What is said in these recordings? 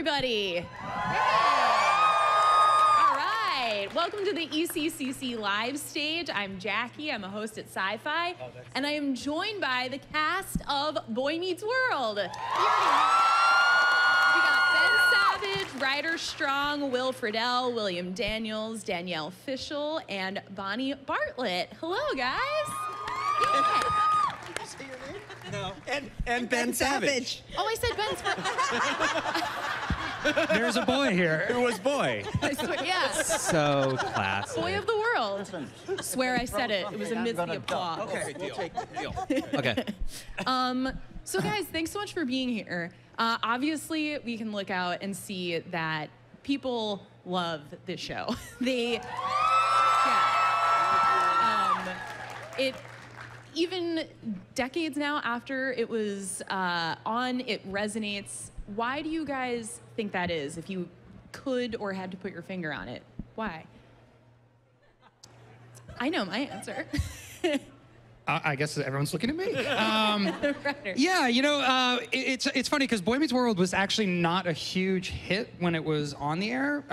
everybody. All right, welcome to the ECCC live stage. I'm Jackie, I'm a host at SYFY, and I am joined by the cast of Boy Meets World. We got Ben Savage, Ryder Strong, Will Freidle, William Daniels, Danielle Fishel, and Bonnie Bartlett. Hello, guys. Yeah. Did you say your name? No. And Ben Savage. Oh, I said Ben's first. There's a boy here. Who was boy? I swear, yeah. So classy. Boy of the world. Swear I said it. It was amidst the applause. Okay, deal. Okay. So guys, thanks so much for being here. Obviously, we can look out and see that people love this show. Even decades now after it was on, it resonates. Why do you guys think that is? If you could or had to put your finger on it, why? I know my answer. I guess everyone's looking at me. Yeah, you know, it's funny because Boy Meets World was actually not a huge hit when it was on the air.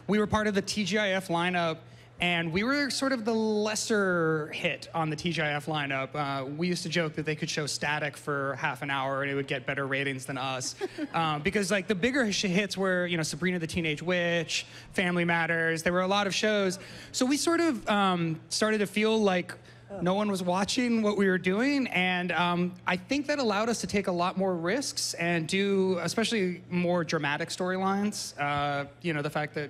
We were part of the TGIF lineup, and we were sort of the lesser hit on the TGIF lineup. We used to joke that they could show Static for half an hour and it would get better ratings than us. Because like the bigger hits were, you know, Sabrina the Teenage Witch, Family Matters, there were a lot of shows. So we sort of started to feel like no one was watching what we were doing, and I think that allowed us to take a lot more risks and do especially more dramatic storylines. You know, the fact that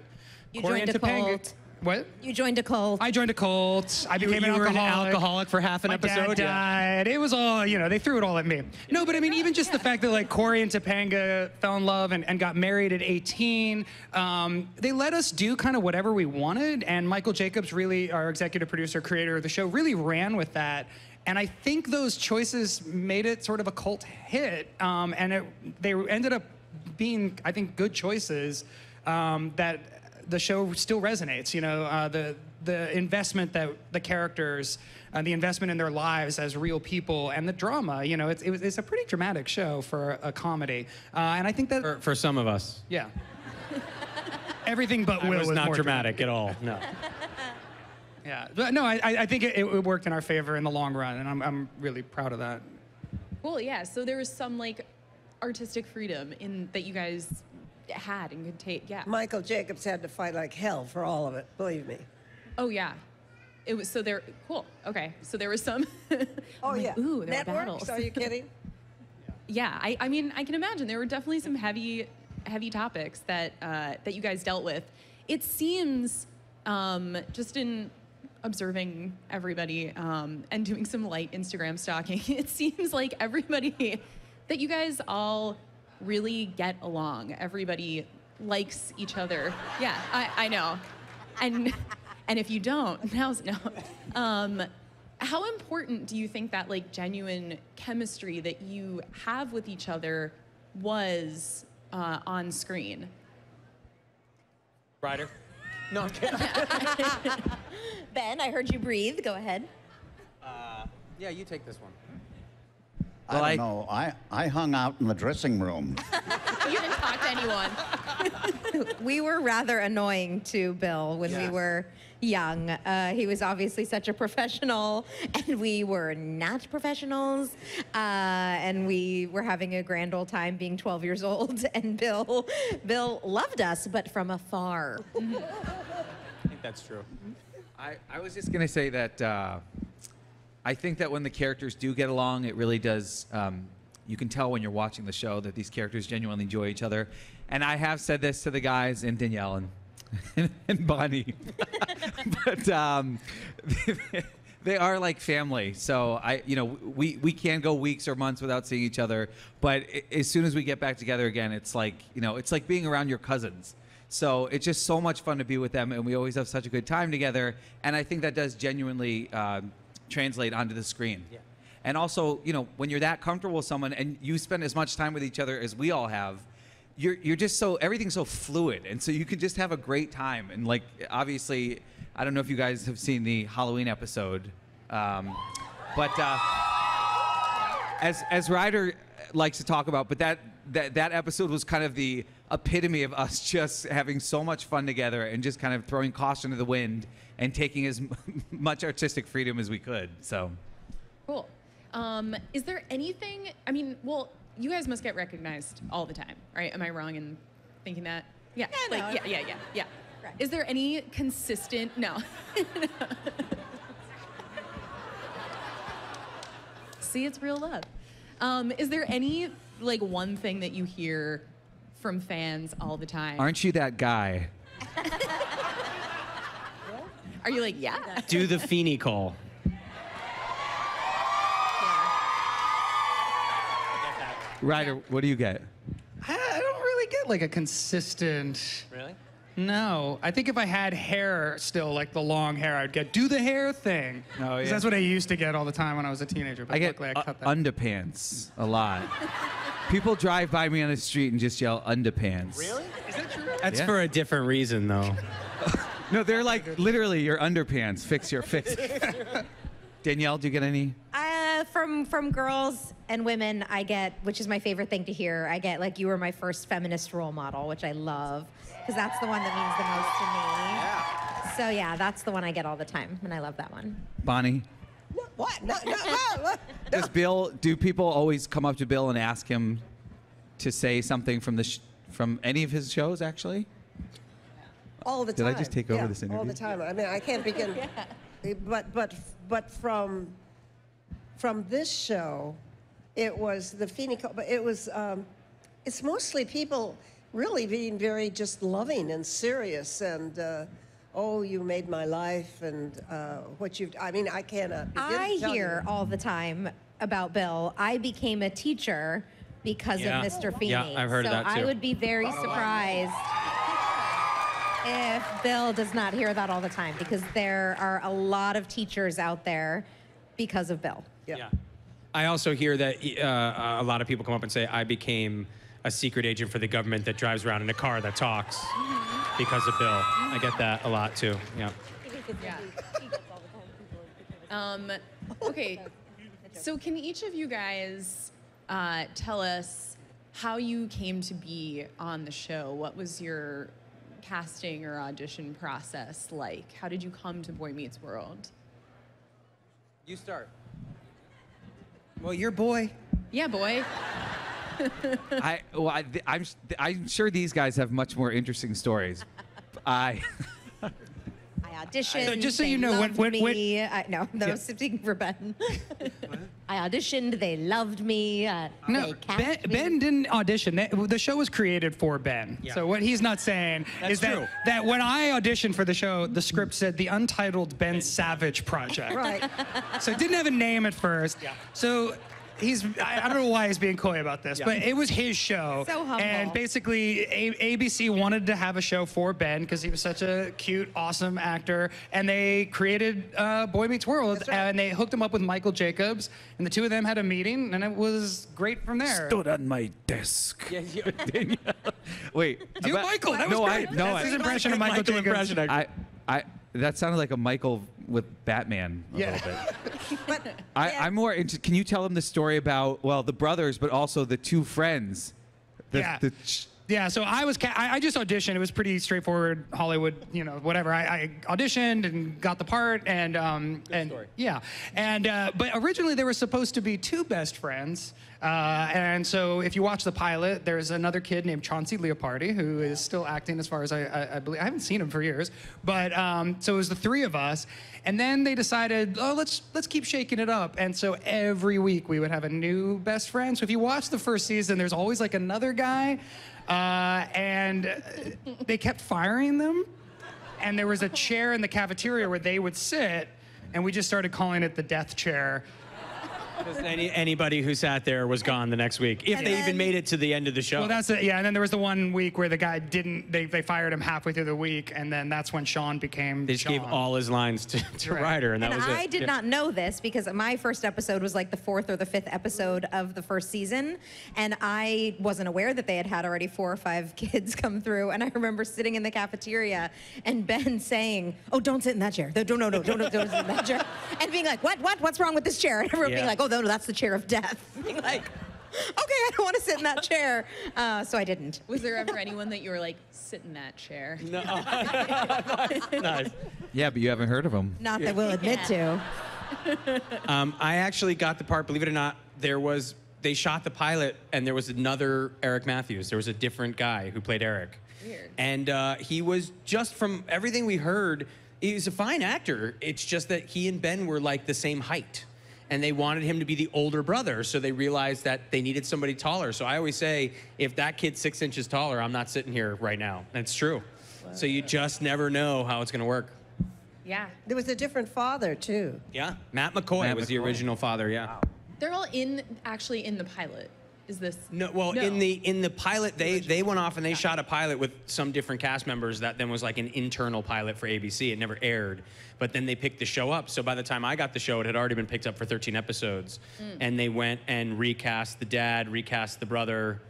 Cory and Topanga. What? You joined a cult. I joined a cult. I became an alcoholic for half an episode. My dad died. It was all, you know, they threw it all at me. No, but I mean, even just the fact that like Cory and Topanga fell in love and got married at 18, they let us do kind of whatever we wanted. And Michael Jacobs, really, our executive producer, creator of the show, really ran with that. And I think those choices made it sort of a cult hit. And they ended up being, I think, good choices that the show still resonates. You know, the investment that the characters, the investment in their lives as real people, and the drama. You know, it's a pretty dramatic show for a comedy, and I think that For some of us. yeah, everything but Will was not more dramatic at all. No. Yeah, but no, I think it worked in our favor in the long run, and I'm really proud of that. Cool, yeah. So there was some like artistic freedom in that you guys had and could take, yeah. Michael Jacobs had to fight like hell for all of it, believe me. Oh yeah, it was so there. Cool. Okay, so there was some. Oh like, yeah. Ooh, there were Networks? battles. Are you kidding? Yeah, I mean, I can imagine there were definitely some heavy topics that that you guys dealt with. It seems, just in observing everybody and doing some light Instagram stalking, it seems like everybody that you guys all really get along. Everybody likes each other. Yeah, I know. And if you don't, now's no. How important do you think that like genuine chemistry that you have with each other was on screen? Ryder? No, I'm kidding. Ben, I heard you breathe. Go ahead. Yeah, you take this one. Well, I don't know. I hung out in the dressing room. You didn't talk to anyone. We were rather annoying to Bill when we were young. He was obviously such a professional, and we were not professionals. And we were having a grand old time being 12 years old, and Bill loved us, but from afar. I think that's true. I was just going to say that I think that when the characters do get along, it really does, you can tell when you're watching the show that these characters genuinely enjoy each other. And I have said this to the guys and Danielle and Bonnie, but they are like family. So we can go weeks or months without seeing each other, but as soon as we get back together again, it's like, you know, it's like being around your cousins. So it's just so much fun to be with them, and we always have such a good time together. And I think that does genuinely translate onto the screen. Yeah. And also, you know, when you're that comfortable with someone and you spend as much time with each other as we all have, you're just so, everything's so fluid, and so you can just have a great time. And like, obviously, I don't know if you guys have seen the Halloween episode, but as Ryder likes to talk about, but that episode was kind of the epitome of us just having so much fun together and just kind of throwing caution to the wind and taking as much artistic freedom as we could. So Cool. Is there anything, I mean, well, you guys must get recognized all the time, right? Am I wrong in thinking that? Yeah. Yeah, no. Yeah. Right. Is there any consistent, no. See, it's real love. Is there any, like, one thing that you hear from fans all the time? aren't you that guy? Are you like, yeah? Do the Feeny call. Ryder, what do you get? I don't really get like a consistent. Really? No, I think if I had hair still, like the long hair, I'd get do the hair thing. Oh, 'Cause yeah. That's what I used to get all the time when I was a teenager. But I get luckily I cut that. underpants a lot. People drive by me on the street and just yell underpants. Really? Is that true? That's Yeah. for a different reason, though. No, they're like literally your underpants. Fix. Danielle, do you get any? From girls and women, I get, which is my favorite thing to hear, I get like, you were my first feminist role model, which I love, because that's the one that means the most to me. Yeah. So yeah, that's the one I get all the time, and I love that one. Bonnie? What? No. Do people always come up to Bill and ask him to say something from from any of his shows, actually? All the Did time. I just take over this All interview? the time. I mean, I can't begin. But from this show, it was the Feeny. But it was. It's mostly people really being very just loving and serious and. Oh, you made my life, and what you've. I mean, I cannot. begin to I tell hear you. all the time about Bill. I became a teacher because of Mr. Feeny. Yeah, I've heard of that, So too. I would be very surprised if Bill does not hear that all the time, because there are a lot of teachers out there because of Bill. Yeah. I also hear that a lot of people come up and say, I became a secret agent for the government that drives around in a car that talks because of Bill. I get that a lot, too. Yeah. Okay, so can each of you guys tell us how you came to be on the show? What was your casting or audition process like? How did you come to Boy Meets World? You start. Well, your boy. Yeah, boy. I'm sure these guys have much more interesting stories. I auditioned. So just so they you know, loved when- me. I was speaking for Ben. I auditioned. They loved me. No, they cast me. Ben didn't audition. The show was created for Ben. Yeah. So what he's not saying is true. that when I auditioned for the show, the script said the Untitled Ben Savage Project. Right. So it didn't have a name at first. Yeah. So I don't know why he's being coy about this, Yeah. but it was his show. So humble. And basically, ABC wanted to have a show for Ben because he was such a cute, awesome actor. And they created Boy Meets World, and they hooked him up with Michael Jacobs. And the two of them had a meeting, and it was great from there. Stood on my desk. Yeah, Wait. Do Michael. That was no, great. That's his impression of Michael Jacobs. That sounded like a Michael with Batman a little bit. I'm more into. Can you tell them the story about the brothers, but also the two friends? Yeah, so I just auditioned. It was pretty straightforward Hollywood, whatever. I auditioned and got the part, and story. yeah, but originally there were supposed to be two best friends, and so if you watch the pilot, there's another kid named Chauncey Leopardi who is still acting, as far as I believe. I haven't seen him for years, but so it was the three of us, and then they decided, let's keep shaking it up, and so every week we would have a new best friend. So if you watch the first season, there's always like another guy. And they kept firing them, and there was a chair in the cafeteria where they would sit, and we just started calling it the death chair. Because anybody who sat there was gone the next week, if they even made it to the end of the show. Well, that's it. Yeah, and then there was the one week where the guy didn't. They fired him halfway through the week, and then that's when Sean became. They just Sean. gave all his lines to Right. Ryder, and that was it. I did not know this because my first episode was like the 4th or the 5th episode of the first season, and I wasn't aware that they had already 4 or 5 kids come through. And I remember sitting in the cafeteria and Ben saying, "Oh, don't sit in that chair. Don't sit in that chair," and being like, "What's wrong with this chair?" And everyone being like, "Oh, no, that's the chair of death." Being like, I don't want to sit in that chair. So I didn't. Was there ever anyone that you were like, sit in that chair? No. Nice. Yeah, but you haven't heard of him. Not that we'll admit to. I actually got the part, believe it or not, they shot the pilot and there was another Eric Matthews. There was a different guy who played Eric. Weird. And he was, just from everything we heard, he was a fine actor. It's just that he and Ben were like the same height. And they wanted him to be the older brother, so they realized that they needed somebody taller. So I always say, if that kid's 6 inches taller, I'm not sitting here right now. And it's true. Wow. So you just never know how it's gonna work. Yeah. There was a different father, too. Yeah, Matt McCoy was the original father, yeah. Wow. They're all actually in the pilot. Is this? No, well, No. in the pilot, they went off and they shot a pilot with some different cast members that then was like an internal pilot for ABC. It never aired, but then they picked the show up. So by the time I got the show, it had already been picked up for 13 episodes. And they went and recast the dad, recast the brother.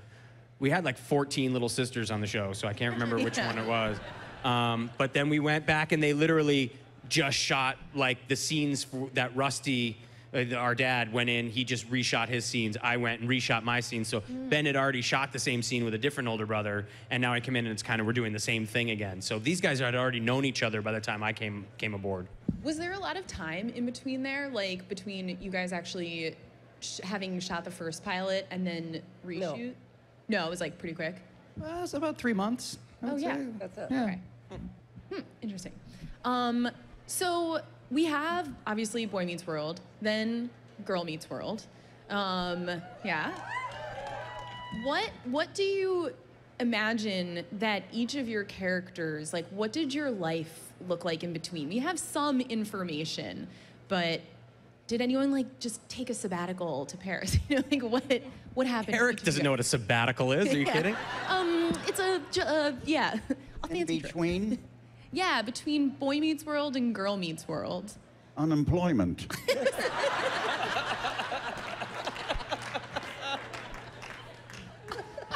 We had like 14 little sisters on the show, so I can't remember which one it was. But then we went back and they literally just shot like the scenes that Rusty, our dad, went in. He just reshot his scenes. I went and reshot my scenes. So Ben had already shot the same scene with a different older brother, and now I come in and it's kind of, we're doing the same thing again. So these guys had already known each other by the time I came aboard. Was there a lot of time in between there, like between you guys actually having shot the first pilot and then reshoot? No, it was like pretty quick. It's about 3 months. Oh yeah, That's it. Yeah. Okay. Interesting. So we have obviously Boy Meets World, then Girl Meets World. Yeah. What do you imagine that each of your characters, like what did your life look like in between? We have some information, but did anyone like just take a sabbatical to Paris? You know, like what happened? Eric doesn't know what a sabbatical is. Are you kidding? It's yeah. A In fancy term. between, Yeah, between Boy Meets World and Girl Meets World. unemployment.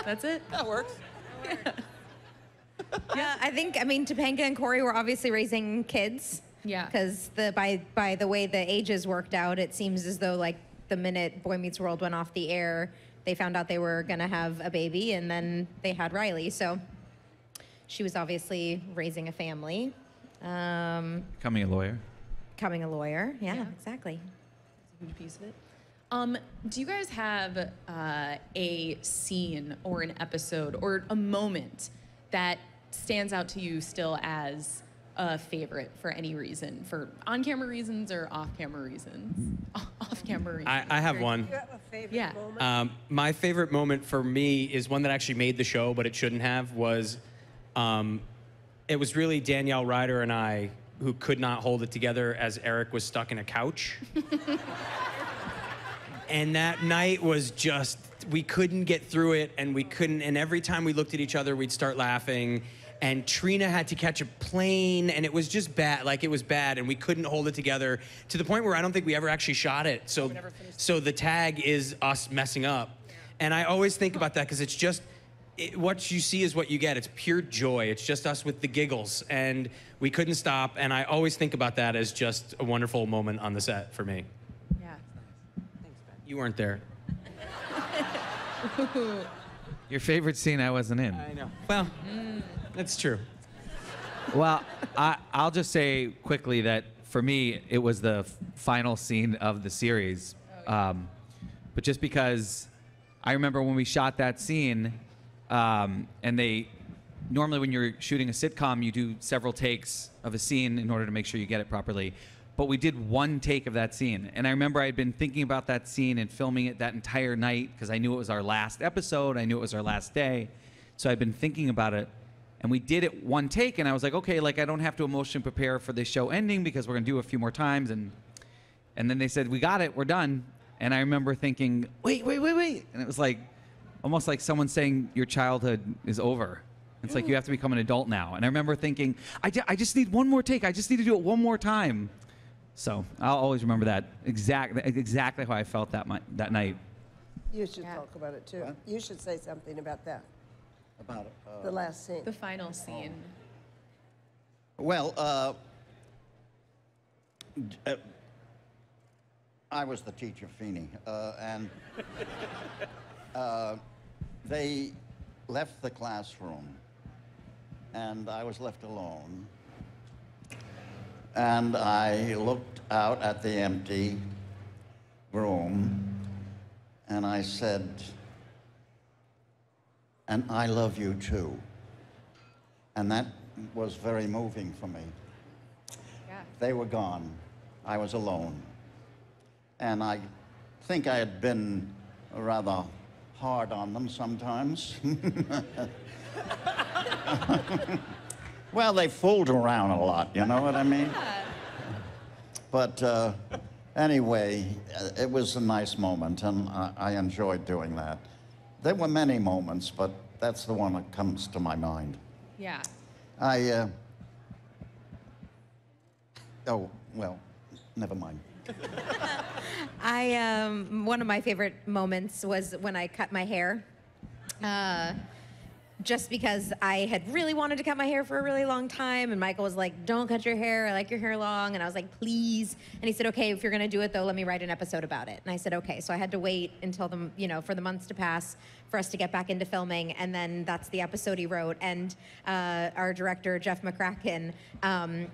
That's it? That works. Yeah, I mean, Topanga and Cory were obviously raising kids. Yeah. Because by the way the ages worked out, it seems as though like the minute Boy Meets World went off the air, they found out they were gonna have a baby, and then they had Riley. So she was obviously raising a family. Becoming a lawyer. Becoming a lawyer. Yeah, Yeah. exactly. It's a huge piece of it. Do you guys have a scene or an episode or a moment that stands out to you still as a favorite for any reason, for on-camera reasons or off-camera reasons? Off-camera reasons. I have one. You have a favorite Yeah. moment? My favorite moment for me is one that actually made the show, but it shouldn't have, was it was really Danielle Ryder and I who could not hold it together as Eric was stuck in a couch. And that night was just, we couldn't get through it, and and every time we looked at each other, we'd start laughing. And Trina had to catch a plane, and it was just bad. Like, it was bad, and we couldn't hold it together to the point where I don't think we ever actually shot it. So the tag is us messing up. And I always think about that because it's just, what you see is what you get. It's pure joy. It's just us with the giggles, and we couldn't stop. And I always think about that as just a wonderful moment on the set for me. Yeah. You weren't there. Your favorite scene I wasn't in. I know. Well, that's true. Well, I'll just say quickly that for me, it was the final scene of the series. But just because I remember when we shot that scene, and normally when you're shooting a sitcom, you do several takes of a scene in order to make sure you get it properly. But we did one take of that scene. And I remember I had been thinking about that scene and filming it that entire night because I knew it was our last episode. I knew it was our last day. So I'd been thinking about it. And we did it one take, and I was like, okay, like I don't have to emotionally prepare for this show ending because we're gonna do it a few more times. And then they said, we got it, we're done. And I remember thinking, wait. And it was like, almost like someone saying your childhood is over. It's like you have to become an adult now. And I remember thinking, I just need one more take. I just need to do it one more time. So I'll always remember that exactly how I felt that night. You should talk about it, too. What? You should say something about that, About the last scene. The final scene. well, I was the teacher, Feeny, and They left the classroom, and I was left alone. And I looked out at the empty room, and I said, "And I love you too." And that was very moving for me. Yeah. They were gone. I was alone. And I think I had been rather hard on them sometimes. Well, they fooled around a lot, you know what I mean? Yeah. But anyway, it was a nice moment, and I enjoyed doing that. There were many moments, but that's the one that comes to my mind. Yeah. Oh, well, never mind. One of my favorite moments was when I cut my hair. Just because I had really wanted to cut my hair for a really long time, and Michael was like, "Don't cut your hair, I like your hair long," and I was like, "Please," and he said, "Okay, if you're gonna do it though, let me write an episode about it." And I said, "Okay," so I had to wait until for the months to pass for us to get back into filming, and then that's the episode he wrote. And our director, Jeff McCracken,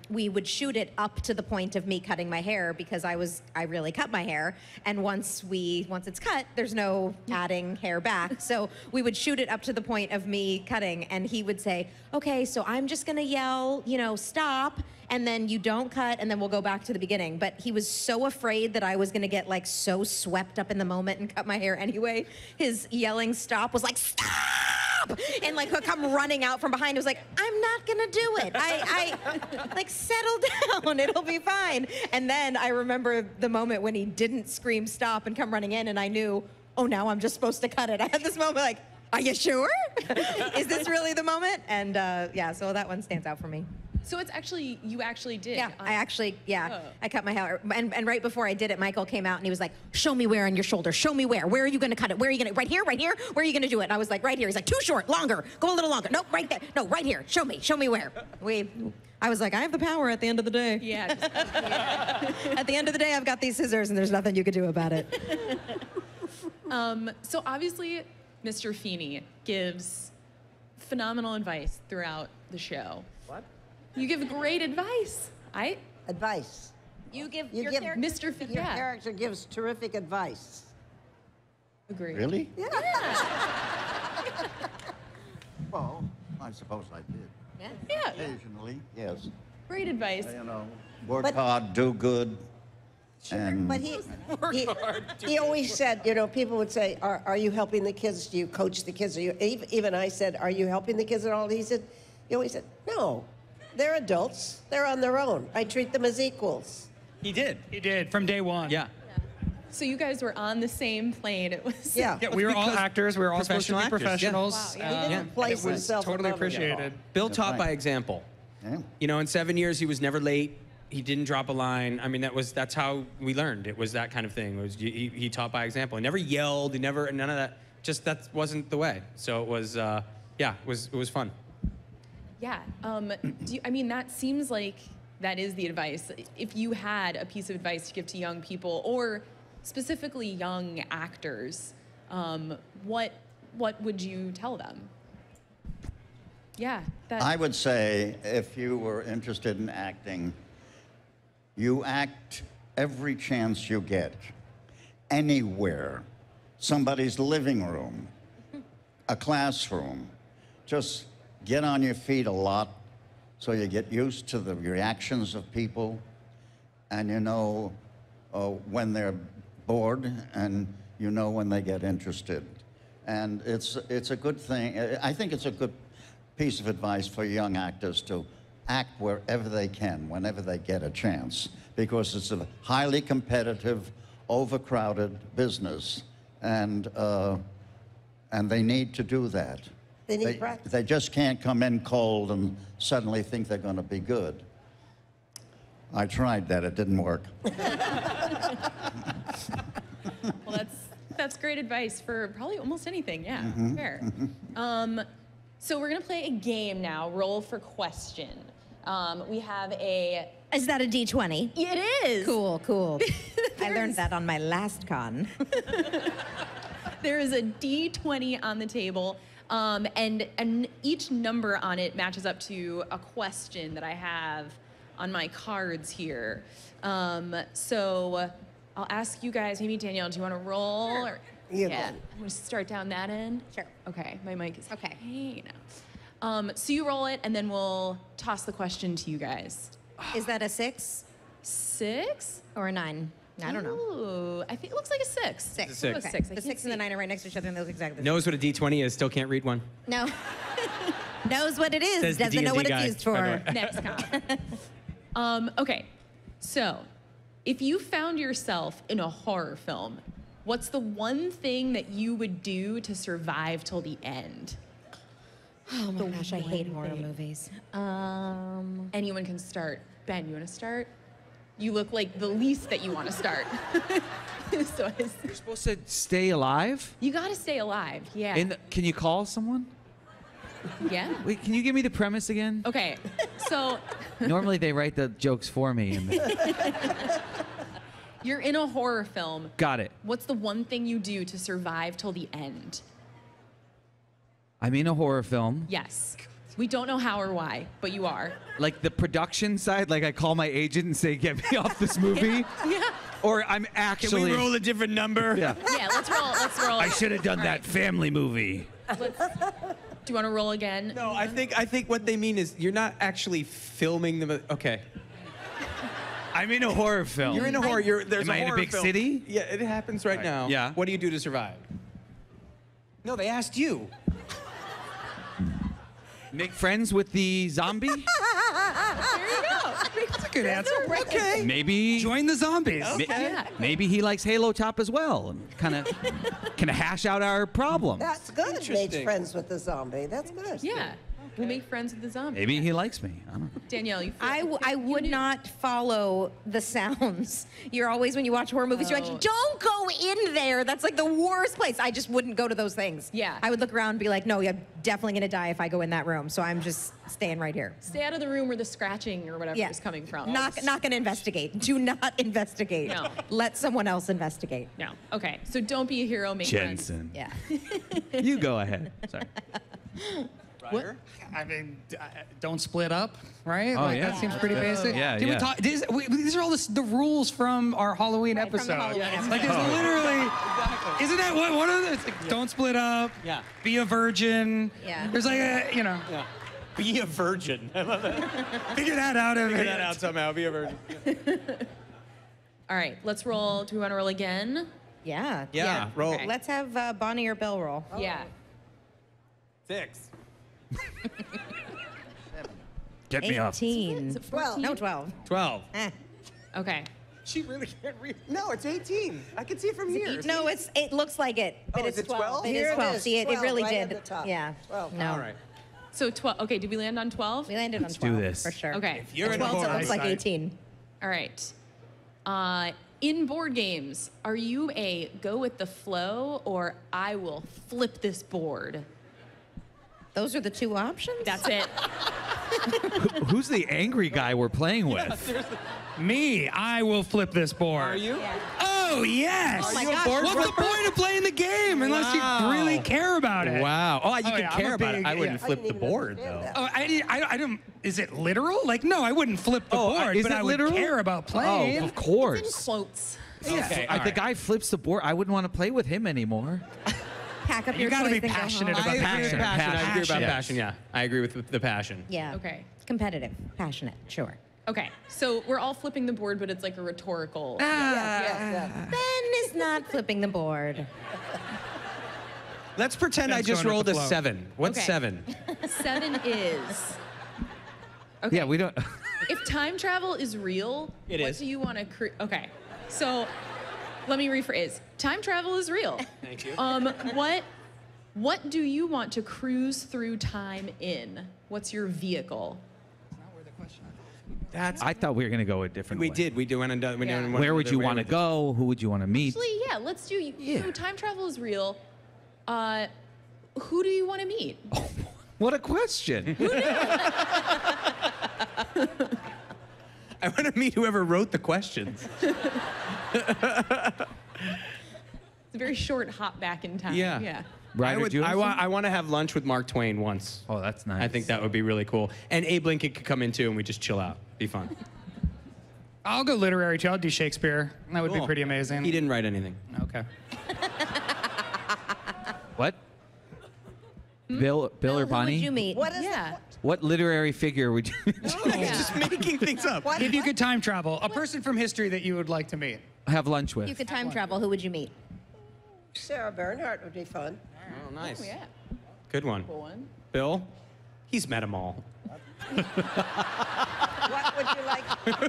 we would shoot it up to the point of me cutting my hair because I really cut my hair, and once it's cut, there's no adding hair back. So we would shoot it up to the point of me cutting, and he would say, "Okay, so I'm just gonna yell, stop, and then you don't cut, and then we'll go back to the beginning." But he was so afraid that I was gonna get like so swept up in the moment and cut my hair anyway. His yelling stop was like, "Stop!" And like he'll come running out from behind. He was like, "I'm not gonna do it. I like settle down. It'll be fine." And then I remember the moment when he didn't scream stop and come running in, and I knew, oh, now I'm just supposed to cut it. I had this moment like, are you sure? Is this really the moment? And yeah, so that one stands out for me. So you actually did. Yeah, Oh. I cut my hair. And right before I did it, Michael came out and he was like, "Show me where on your shoulder. Show me where. Where are you going to cut it? Where are you going to, right here? Where are you going to do it?" And I was like, "Right here." He's like, "Too short, longer. Go a little longer. No, right there. No, right here. Show me where." I was like, I have the power at the end of the day. Yeah. At the end of the day, I've got these scissors and there's nothing you can do about it. So obviously, Mr. Feeny gives phenomenal advice throughout the show. What? You give great advice. Advice. You give You your give character. Mr. Feeny. Your Yeah. character gives terrific advice. Agree. Really? Yeah. Well, I suppose I did. Yeah. Occasionally, yes. Great advice. You know, work But- hard, do good, and But he always said, people would say, are you helping the kids? Do you coach the kids? Even I said, "Are you helping the kids at all?" He always said, "No, they're adults. They're on their own. I treat them as equals." He did. He did from day one. Yeah. So you guys were on the same plane. It was. Yeah. Yeah, we were all Because actors. We were all supposed to be professional actors, yeah. professionals. Wow, yeah. He didn't place it was himself totally above it at all. appreciated. Bill That's taught right. by example. yeah. In 7 years, he was never late. He didn't drop a line. I mean, that's how we learned. It was that kind of thing. He taught by example. He never yelled. None of that. Just that wasn't the way. So it was, it was fun. Yeah. That seems like that is the advice. If you had a piece of advice to give to young people, or specifically young actors, what would you tell them? Yeah. I would say if you were interested in acting, you act every chance you get, anywhere, somebody's living room, a classroom. Just get on your feet a lot so you get used to the reactions of people, and when they're bored, and when they get interested. And it's a good thing. I think it's a good piece of advice for young actors to act wherever they can, whenever they get a chance, because it's a highly competitive, overcrowded business, and they need to do that. They need practice. They just can't come in cold and suddenly think they're going to be good. I tried that; it didn't work. Well, that's great advice for probably almost anything. Yeah, fair. So we're gonna play a game now. Roll for question. We have a. Is that a D20? It is. Cool. I learned that on my last con. There is a D20 on the table, and each number on it matches up to a question that I have on my cards here. So I'll ask you guys, maybe Danielle, do you want to roll? Sure. Or, You yeah, go. I'm gonna start down that end. Sure. Okay, my mic is Okay. hey now. So you roll it, and then we'll toss the question to you guys. Is that a 6 6? or a 9? I don't know. Ooh, I think it looks like a 6. 6. It's a 6. Okay. 6. I The can't 6 and the see. 9 are right next to each other, and they look exactly the Knows what a D20 is, still can't read one. No. Knows what it is, Says the doesn't know what D&D it's guy, used by the for. way. Next comment. Okay, so if you found yourself in a horror film, what's the one thing that you would do to survive till the end? Oh my gosh, I hate one horror thing. movies. Anyone can start. Ben, you want to start? You look like the least that you want to start. So You're supposed to stay alive? you got to stay alive. Yeah. Can you call someone? Yeah. Wait, can you give me the premise again? Okay. So Normally they write the jokes for me. you're in a horror film. Got it. What's the one thing you do to survive till the end? I'm in a horror film. Yes. We don't know how or why, but you are. Like the production side, like I call my agent and say, get me off this movie. Yeah. Or I'm actually. a different number? Yeah. Yeah, let's roll. Let's roll. I should have done All that right. family movie. Do you want to roll again? No, I think what they mean is you're not actually filming the. Okay. I'm in a horror film. You're in a horror. There's Am I in a horror big film. city? Yeah, it happens right now. Yeah. What do you do to survive? No, they asked you. Make friends with the zombie? There you go. That's a good answer. Okay. Maybe. Join the zombies. Yeah. Maybe he likes Halo Top as well, and kind of hash out our problems. That's good. Made Interesting. friends with the zombie. That's good. Yeah. We make friends with the zombie. Maybe he likes me. I don't know. Danielle, you. I would not follow the sounds. You're always, when you watch horror movies, you're Oh. like, don't go in there. That's like the worst place. I just wouldn't go to those things. Yeah. I would look around and be like, no, I'm definitely going to die if I go in that room. So I'm just staying right here. Stay out of the room where the scratching or whatever Yeah. is coming from. Not going to investigate. Do not investigate. No. Let someone else investigate. No. Okay. So don't be a hero. Make friends. Jensen. Yeah. You go ahead. Sorry. What? I mean, don't split up, right? Oh, Like, yeah. That seems pretty basic. Yeah, Did we yeah. talk, these are all the rules from our Halloween Right, from the episode. Halloween episode. Like, there's literally, isn't that one of them? It's like, don't split up. Yeah. Be a virgin. Yeah. There's like a, Yeah. Be a virgin. I love that. figure that out. Figure that out somehow. Be a virgin. All right. Let's roll. Do we want to roll again? Yeah. Yeah, roll. Okay. Let's have Bonnie or Bill roll. Yeah. 6. Get me off. 18. 12. No, 12. 12. Eh. Okay. She really can't read. No, it's 18. I can see it from here. No, it looks like it, but Oh, it's is it 12. 12? It Here is it 12. is, See, it 12, really right did. at the top. Yeah. 12. No. All right. So 12. Okay. Did we land on 12? We landed Let's on 12. do this. For sure. Okay. You're in a 12 horror. it looks like eyesight. 18. All right. In board games, are you a go with the flow or I will flip this board? Those are the two options? That's it. Who's the angry guy we're playing with? Me, I will flip this board. Are you? Oh, yes. Oh my gosh. What's the point of playing the game unless Wow. you really care about it? Wow. Oh, you Oh, can yeah, I'm care a about it. big- I wouldn't yeah. flip I the didn't even board, understand though. that. Oh, I don't. Is it literal? Like, no, I wouldn't flip the Oh, board, is but it I would literal? care about playing. Oh, of course. In quotes. Okay, The all right. guy flips the board. I wouldn't want to play with him anymore. Pack up You your gotta toys be and go passionate home. about I agree Passion, with passion. I agree passion. about Yes. passion, yeah. I agree with the passion. Yeah. Okay. Competitive. Passionate. Sure. Okay. So we're all flipping the board, but it's like a rhetorical. Yes. Ben is not flipping the board. Let's pretend I Ben's just going rolled with the a flow. 7. What's Okay. 7? 7 is. Okay. Yeah, we don't. If time travel is real, It what is. do you want to create? Okay. So let me rephrase. Time travel is real. Thank you. What do you want to cruise through time in? What's your vehicle? That's. I thought we were gonna go a different We way. did. We did one and done. Yeah. Where would you want to go? Who would you want to meet? Actually, yeah, let's do. Yeah. So time travel is real. Who do you want to meet? What a question. I want to meet whoever wrote the questions. It's a very short hop back in time. Yeah. Yeah. Ryder, do you have some? I want to have lunch with Mark Twain once. Oh, that's nice. I think that would be really cool. And Abe Lincoln could come in too, and we just chill out. Be fun. I'll go literary too. I'll do Shakespeare. That would be Cool. pretty amazing. He didn't write anything. Okay. What? Bill or Who Bonnie? would you meet? What is Yeah. What literary figure would you? Just making things up. What? If you could time travel, a person from history that you would like to meet. have lunch with? You could time travel. Who would you meet? Sarah Bernhardt would be fun. Oh, nice. Oh, yeah. Good one. Cool one. Bill, he's met them all. What would you like? Who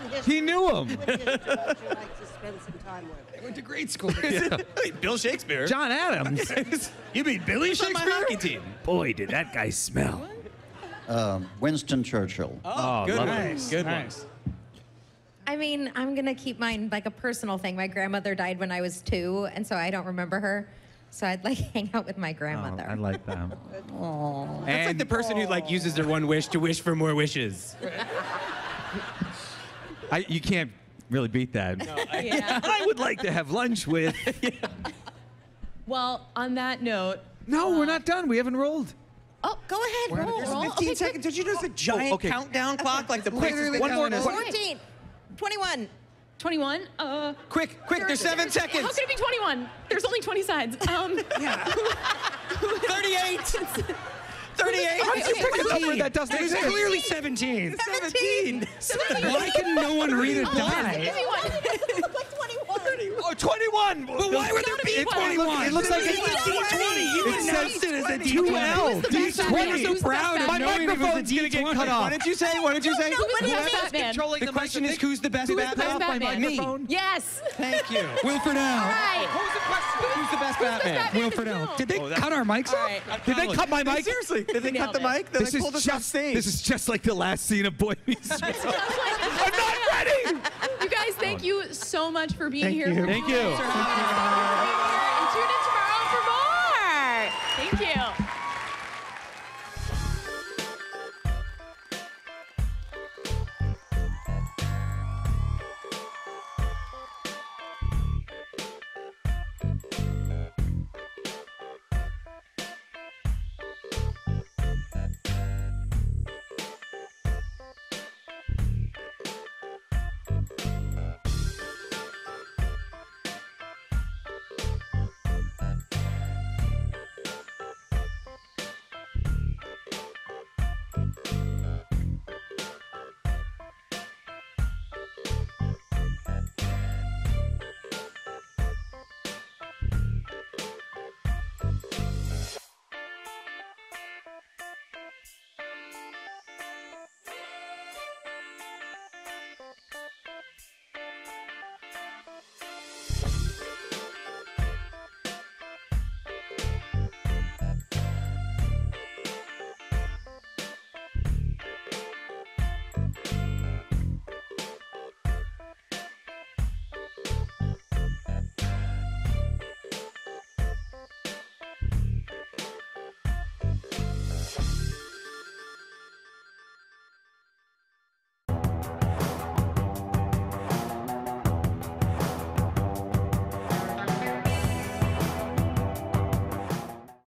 in history? He knew him. Who in history would you like to spend some time with? Went to grade school together. Wait, Bill Shakespeare. John Adams. You mean Billy He's on my hockey team. Boy, did that guy smell. Winston Churchill. Oh, good one. lovely. Good one. Nice. I mean, I'm gonna keep mine like a personal thing. My grandmother died when I was 2, and so I don't remember her. So I'd like hang out with my grandmother. I like that. That's like the person who like uses their one wish to wish for more wishes. You can't really beat that. Yeah. I would like to have lunch with. Well, on that note, No, we're not done. We haven't rolled. Oh, go ahead. Roll. There's roll. 15 Okay, seconds. Did you notice a giant okay. countdown clock like the Literally one more? counting us. 14, 21. 21. Quick, there's 7 seconds. How could it be 21? There's only 20 sides. 38. 38. Okay. That doesn't There's exist. clearly 17. 17. Why can no one read it die? Give me one. Like 21. Oh, 21. But why would there be 21? It looks like It's D20. You It announced says it as a D12. D12. Batman? You're so Who's the proud best of Batman? knowing it was a microphone's gonna get D20. cut off. What did you say? What did you say? Who's the best Batman? Controlling The question is, who's the best Who is the Batman? best my Batman? microphone. Yes. Thank you. Will Friedle. Right. What was the question? Who's the best Batman? Will Friedle. Did they cut our mics All off? right. Did they cut my mic? Seriously, did they cut nailed the it. mic? Then This they is pulled us off just stage. this is just like the last scene of Boy Meets World. I'm not ready. You guys, thank you so much for being Thank here. you. Thank you. And tune in tomorrow for more. Thank you.